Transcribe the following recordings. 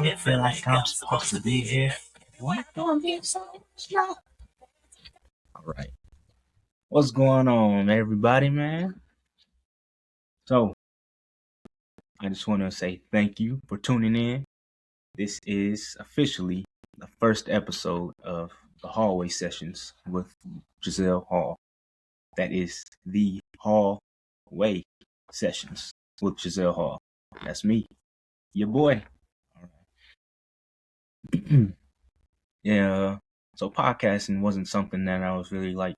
I feel like I'm supposed to be here. What don't be so slow? All right. What's going on, everybody, man? So, I just want to say thank you for tuning in. This is officially the first episode of the hallway sessions with Jazel Hall. That is the hallway sessions with Jazel Hall. That's me, your boy. All right. Yeah. So podcasting wasn't something that I was really like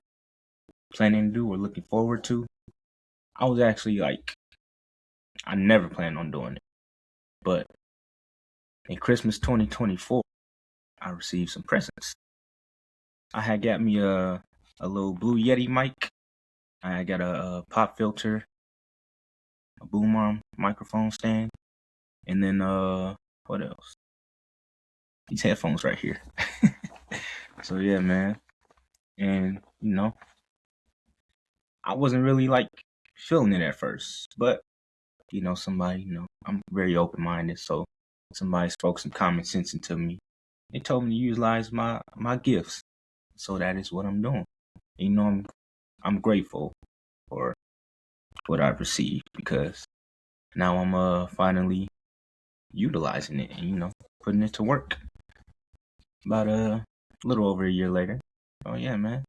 planning to do or looking forward to. I was actually like, I never planned on doing it. But in Christmas 2024, I received some presents. I had got me a little Blue Yeti mic. I got a pop filter, a boom arm microphone stand, and then what else? These headphones right here. So yeah, man. And I wasn't really like feeling it at first, but somebody, I'm very open minded, so somebody spoke some common sense into me. They told me to utilize my gifts, so that is what I'm doing. I'm grateful for what I've received because now I'm finally utilizing it and putting it to work. About a little over a year later. Oh yeah, man.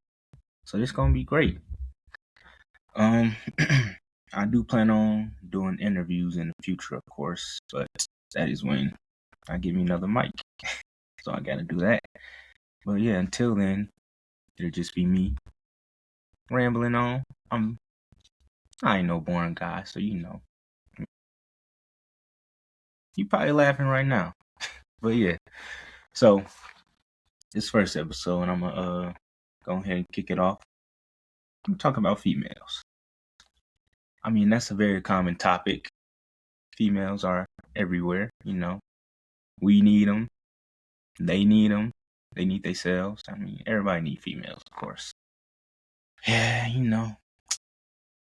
So this gonna be great. I do plan on doing interviews in the future, of course, but that is when I get me another mic. So I gotta do that. But yeah, until then, it'll just be me rambling on. I ain't no boring guy, so you probably laughing right now. But yeah, so this first episode, and I'm gonna go ahead and kick it off. I'm talking about females. I mean, that's a very common topic. Females are everywhere, We need them. They need them. They need themselves. I mean, everybody need females, of course. Yeah,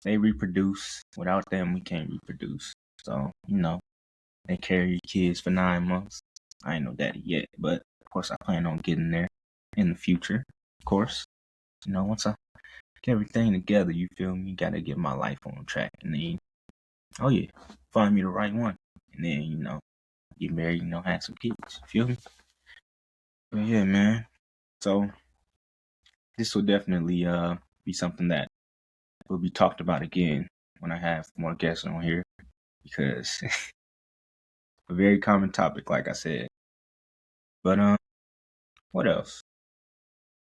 they reproduce. Without them, we can't reproduce. So, they carry your kids for 9 months. I ain't no daddy yet, but of course I plan on getting there in the future. Of course, once I get everything together, you feel me? Gotta get my life on track, and then, oh yeah, find me the right one, and then get married, have some kids. Feel me? But yeah, man. So this will definitely be something that will be talked about again when I have more guests on here, because a very common topic, like I said. But what else?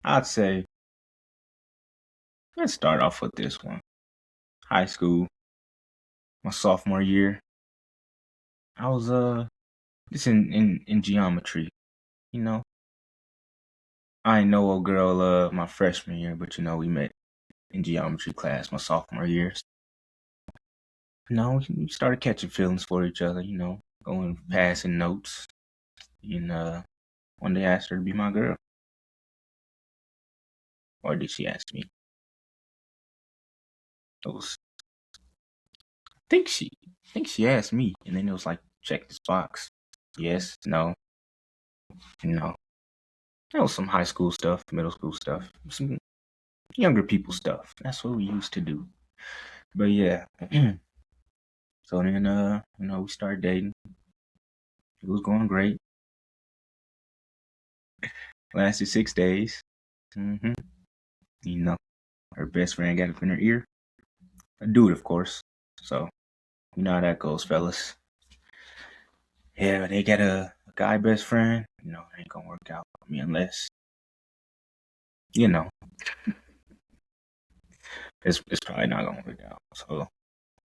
I'd say let's start off with this one. High school, my sophomore year. I was just in geometry, I ain't know a girl my freshman year, but we met in geometry class my sophomore year. We started catching feelings for each other, going passing notes. And one day I asked her to be my girl. Or did she ask me? I think she asked me, and then it was like, check this box. Yes, no, no. That was some high school stuff, middle school stuff, some younger people stuff. That's what we used to do. But yeah. So then we started dating. It was going great. Lasted 6 days. Her best friend got up in her ear. A dude, of course. So, you know how that goes, fellas. Yeah, they got a guy best friend. It ain't gonna work out for me unless, it's probably not gonna work out. So,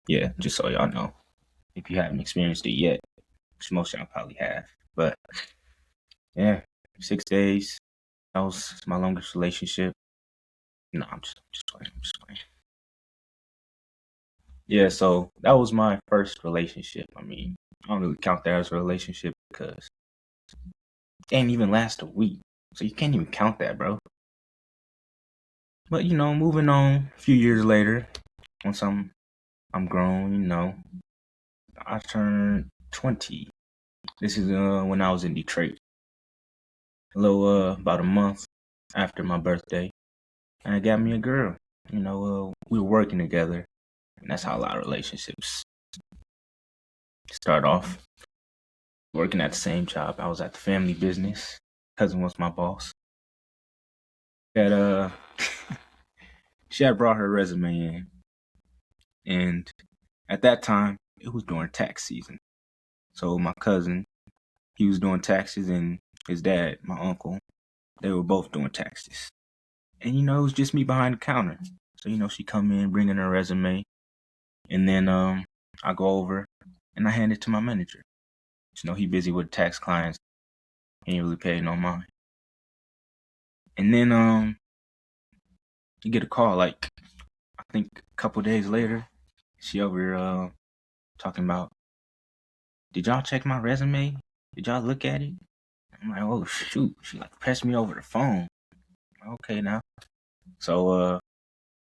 yeah, just so y'all know. If you haven't experienced it yet, which most y'all probably have. But, yeah, 6 days. That was my longest relationship. No, I'm just playing. Yeah, so that was my first relationship. I mean, I don't really count that as a relationship because it didn't even last a week. So you can't even count that, bro. But moving on, a few years later, once I'm grown, I turned 20. This is when I was in Detroit. A little about a month after my birthday. And I got me a girl. We were working together. And that's how a lot of relationships start off. Working at the same job. I was at the family business. Cousin was my boss. That she had brought her resume in. And at that time, it was during tax season. So my cousin, he was doing taxes, and his dad, my uncle, they were both doing taxes. And it was just me behind the counter. So she come in bringing her resume, and then I go over and I hand it to my manager. He busy with tax clients. He ain't really paying no mind. And then you get a call like I think a couple days later. She over here talking about, did y'all check my resume? Did y'all look at it? I'm like, oh shoot. She like pressed me over the phone. Okay now. So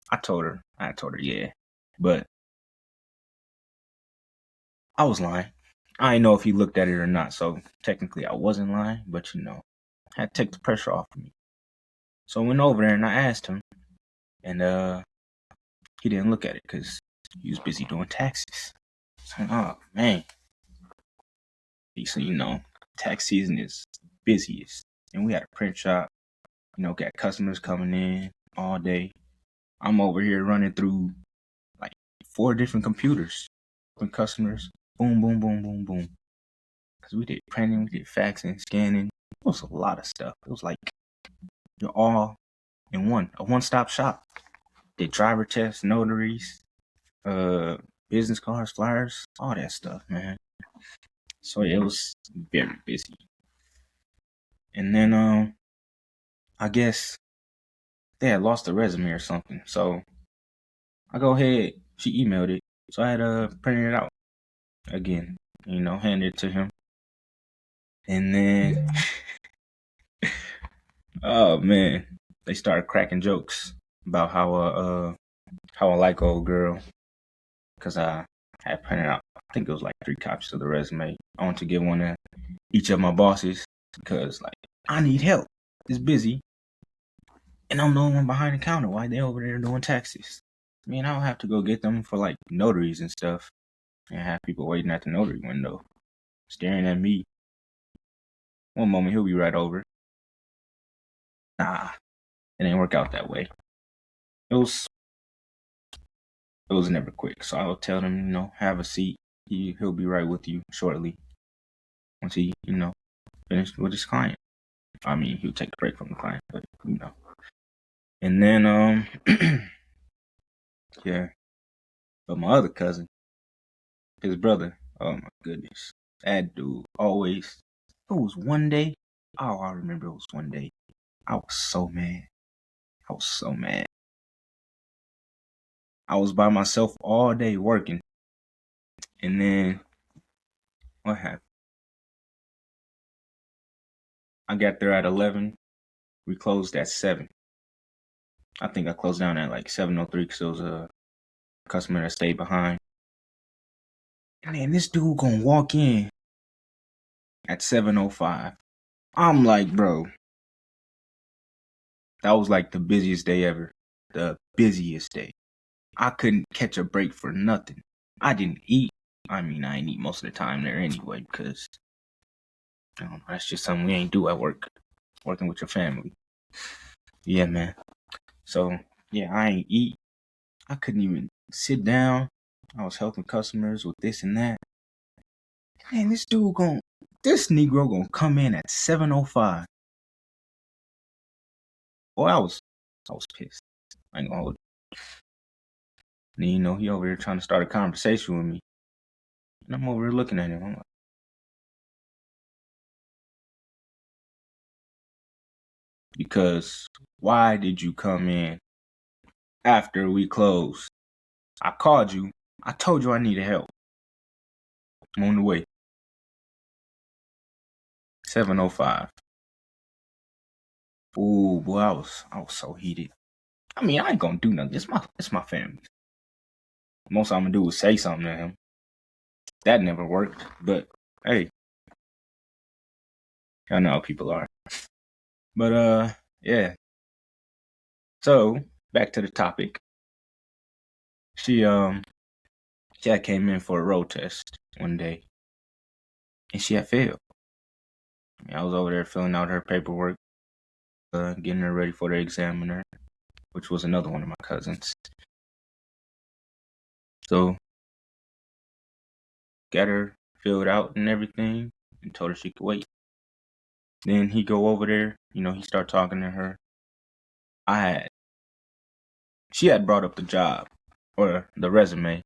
I told her yeah. But I was lying. I didn't know if he looked at it or not, so technically I wasn't lying, but I had to take the pressure off of me. So I went over there and I asked him, and he didn't look at it because he was busy doing taxes. So, oh man. So tax season is busiest. And we had a print shop, got customers coming in all day. I'm over here running through like 4 different computers with customers. Boom, boom, boom, boom, boom. Because we did printing, we did faxing, scanning. It was a lot of stuff. It was like you're all in a one-stop shop. Did driver tests, notaries, business cards, flyers, all that stuff, man. So it was very busy. And then I guess they had lost the resume or something. So I go ahead, she emailed it. So I had printed it out again, handed it to him. And then oh man, they started cracking jokes about how I like old girl, because I had printed out, I think it was like 3 copies of the resume. I want to give one to each of my bosses because like I need help. It's busy, and I'm the only one behind the counter. Why they over there doing taxes? I mean, I don't have to go get them for like notaries and stuff, and have people waiting at the notary window, staring at me. One moment he'll be right over. Nah, it didn't work out that way. It was never quick. So I'll tell them, have a seat. He'll be right with you shortly. Once he, finished with his client. I mean, he'll take a break from the client, but And then yeah. But my other cousin, his brother, oh my goodness. That dude always, it was one day. Oh, I remember it was one day. I was so mad. I was by myself all day working. And then what happened? I got there at 11. We closed at 7. I think I closed down at like 7:03 because it was a customer that stayed behind. And then this dude gonna walk in at 7:05. I'm like, bro, that was like the busiest day ever. The busiest day. I couldn't catch a break for nothing. I didn't eat. I mean, I didn't eat most of the time there anyway because I don't know, that's just something we ain't do at work. Working with your family. Yeah, man. So, yeah, I ain't eat. I couldn't even sit down. I was helping customers with this and that. Man, this Negro gonna come in at 7:05. Boy, I was pissed. I ain't gonna hold it. And then, he over here trying to start a conversation with me. And I'm over here looking at him. I'm like, because why did you come in after we closed? I called you. I told you I needed help. I'm on the way. 7:05. Ooh, boy, I was so heated. I mean, I ain't gonna do nothing. It's my family. Most I'm gonna do is say something to him. That never worked. But hey, I know how people are. But yeah. So back to the topic. She had came in for a road test one day, and she had failed. I was over there filling out her paperwork, getting her ready for the examiner, which was another one of my cousins. So got her filled out and everything, and told her she could wait. Then he go over there, he start talking to her. She had brought up the job or the resume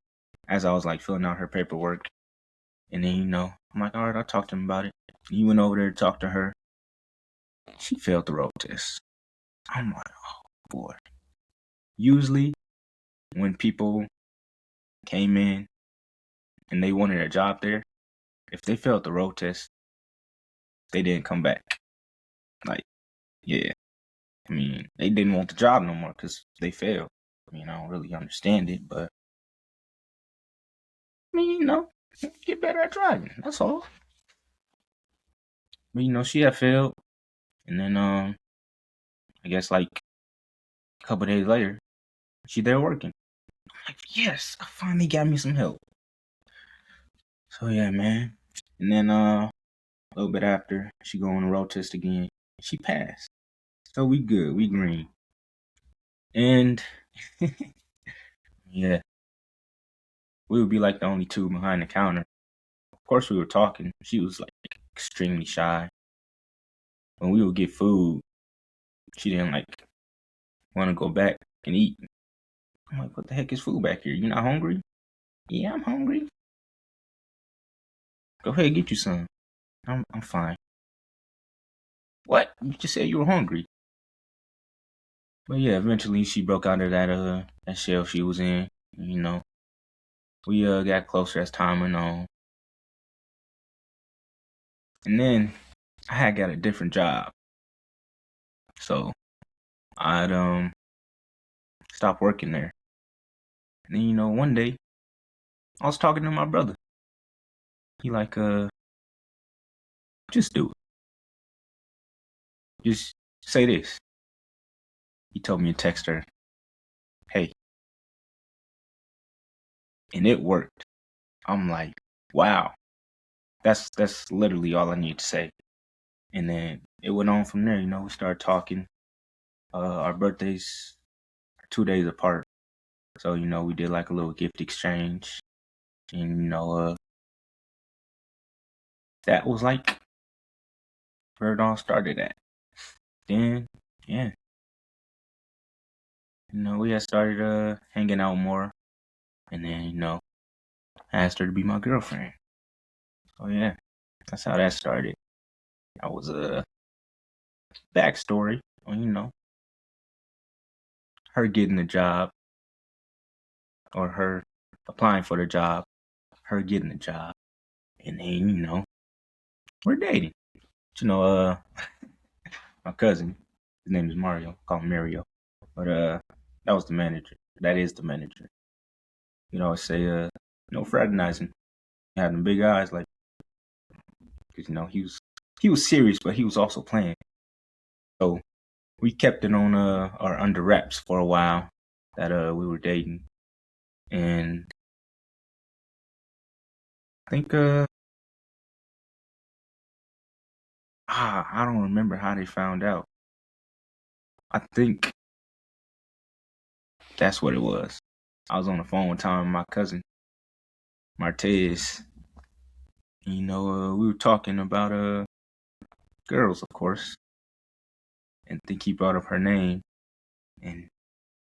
as I was like filling out her paperwork. And then, I'm like, all right, I'll talk to him about it. He went over there to talk to her. She failed the road test. I'm like, oh boy. Usually when people came in and they wanted a job there, if they failed the road test, they didn't come back. Like, yeah. I mean, they didn't want the job no more because they failed. I mean, I don't really understand it, but I mean, get better at driving. That's all. But she had failed, and then I guess like a couple days later, she there working. I'm like, yes, I finally got me some help. So yeah, man. And then a little bit after, she go on the road test again. She passed. So we good. We green. And yeah, we would be like the only two behind the counter. Of course, we were talking. She was like extremely shy. When we would get food, she didn't like want to go back and eat. I'm like, what the heck is food back here? You not hungry? Yeah, I'm hungry. Go ahead, get you some. I'm fine. What? You just said you were hungry. But yeah, eventually she broke out of that shell she was in. We got closer as time went on. And then I had got a different job. So I'd stopped working there. And then, one day I was talking to my brother. He like, just do it. Just say this. He told me to text her, hey. And it worked. I'm like, wow. That's literally all I need to say. And then it went on from there, we started talking. Our birthdays are 2 days apart. So, we did like a little gift exchange. And, that was like where it all started at. Then, yeah. We had started hanging out more. And then, I asked her to be my girlfriend. So, yeah, that's how that started. That was a backstory on, her getting the job or her applying for the job, her getting the job. And then, we're dating. My cousin, his name is Mario. Call him Mario. But that was the manager. That is the manager. I say no fraternizing. He had them big eyes, like, because he was serious, but he was also playing. So we kept it on our under wraps for a while that we were dating, and I think I don't remember how they found out. I think that's what it was. I was on the phone one time with my cousin Martez. We were talking about girls, of course, and I think he brought up her name, and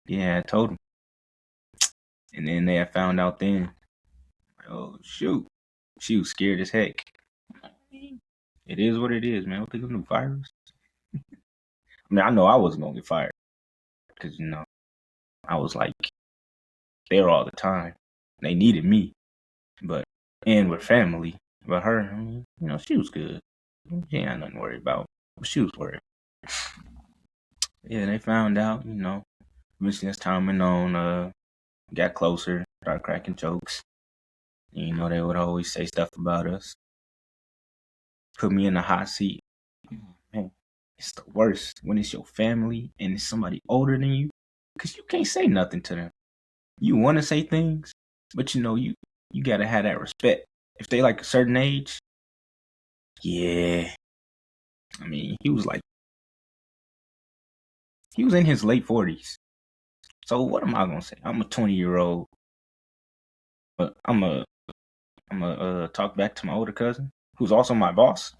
yeah, I told him, and then they had found out then. Oh shoot, she was scared as heck. It is what it is, man. I don't think it's no virus. I mean, I know I wasn't gonna get fired because I was like there all the time. They needed me, and with family. But her, I mean, she was good. She ain't had nothing to worry about. But she was worried. Yeah, they found out, eventually as time went on, got closer, started cracking jokes. And, they would always say stuff about us. Put me in the hot seat It's the worst when it's your family and it's somebody older than you, because you can't say nothing to them. You want to say things, but you gotta have that respect. If they like a certain age, yeah. I mean, he was in his late 40s. So what am I gonna say? I'm a 20-year-old, but I'm a talk back to my older cousin, who's also my boss.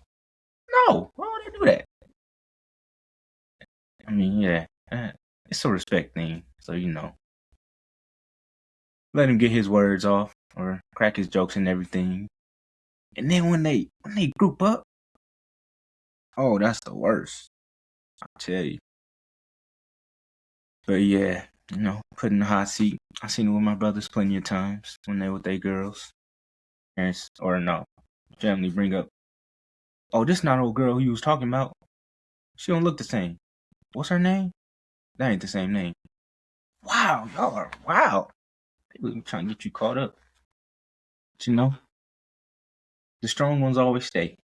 No, why would I do that? I mean, yeah, it's a respect thing. So let him get his words off or crack his jokes and everything. And then when they group up, oh, that's the worst. I tell you. But yeah, put in the hot seat. I seen it with my brothers plenty of times when they with their girls. Parents or no, family bring up, oh, this not old girl who you was talking about. She don't look the same. What's her name? That ain't the same name. Wow, y'all are wow. They really trying to get you caught up. But the strong ones always stay.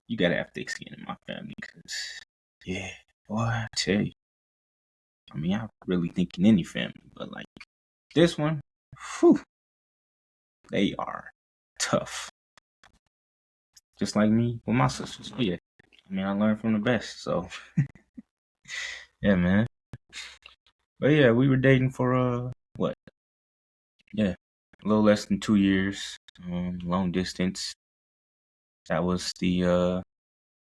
You gotta have thick skin in my family, cause yeah, boy, I tell you. I mean, I really think in any family, but like this one, whew, they are tough. Just like me with my sisters. But yeah, I mean, I learned from the best. So yeah, man. But yeah, we were dating for what? Yeah, a little less than 2 years. Long distance. That was the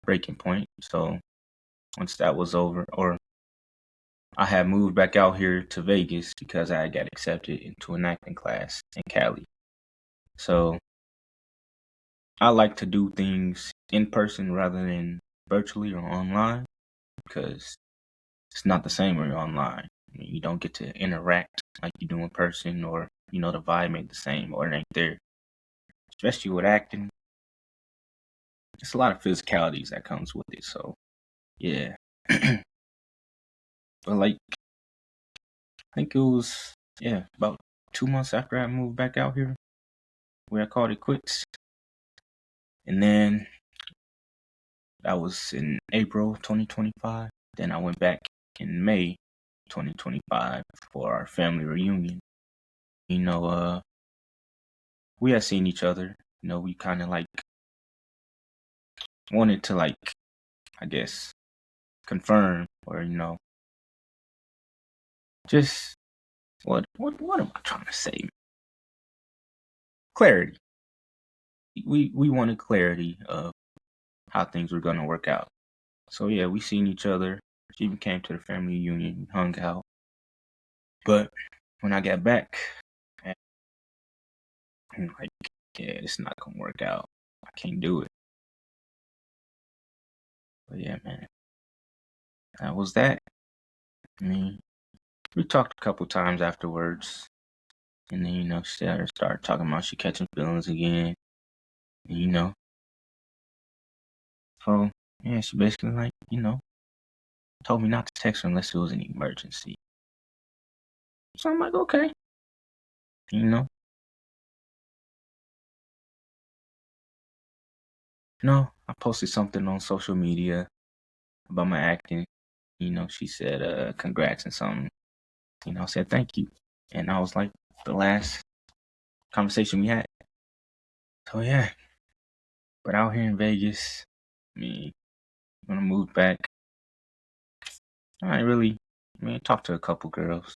breaking point. So once that was over, or I had moved back out here to Vegas because I got accepted into an acting class in Cali. So I like to do things in person rather than virtually or online because it's not the same when you're online. I mean, you don't get to interact like you do in person, or the vibe ain't the same, or it ain't there. Especially with acting, it's a lot of physicalities that comes with it. So yeah, but like I think it was about 2 months after I moved back out here where I called it quits, and then that was in April 2025. Then I went back in May 2025 for our family reunion. You know, we had seen each other. We kind of like wanted to like, I guess, confirm or just what am I trying to say? Clarity. We wanted clarity of how things were gonna work out. So yeah, we seen each other. She even came to the family reunion, hung out. But when I got back, I'm like, yeah, it's not gonna work out. I can't do it. But yeah, man, that was that. I mean, we talked a couple times afterwards, and then she started talking about she catching feelings again. And, so yeah, she basically like told me not to text her unless it was an emergency. So I'm like, okay, you know, I posted something on social media about my acting. She said, congrats and something. I said thank you, and I was like the last conversation we had. So yeah, but out here in Vegas, I mean, when I moved back, I really, talked to a couple girls.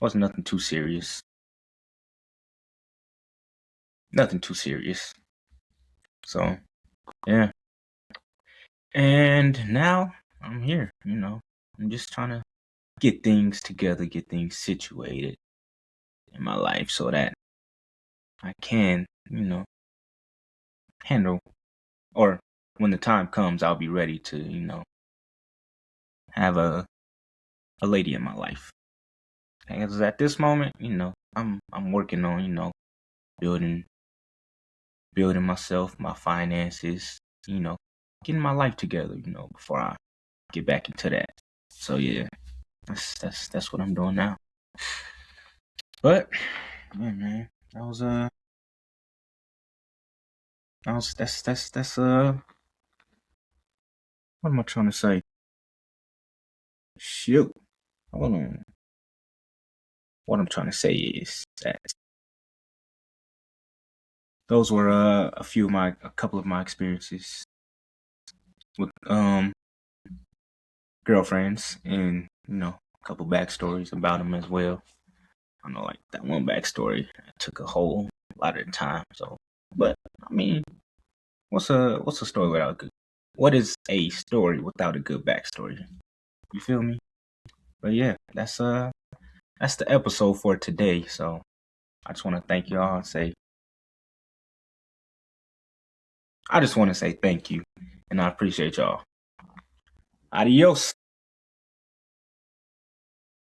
Wasn't nothing too serious. Nothing too serious. So yeah, and now I'm here. I'm just trying to get things together, get things situated in my life so that I can, handle, or when the time comes, I'll be ready to, have a lady in my life. Because at this moment, I'm working on, building building myself, my finances, getting my life together, before I get back into that. So yeah, that's what I'm doing now. But yeah, man, that's what am I trying to say? Shoot. Hold on. What I'm trying to say is that those were a couple of my experiences with girlfriends, and a couple backstories about them as well. I know, like that one backstory took a whole lot of time. So, but I mean, what's a story without a good? What is a story without a good backstory? You feel me? But yeah, that's the episode for today. So I just want to thank y'all and say I just want to say thank you, and I appreciate y'all. Adios.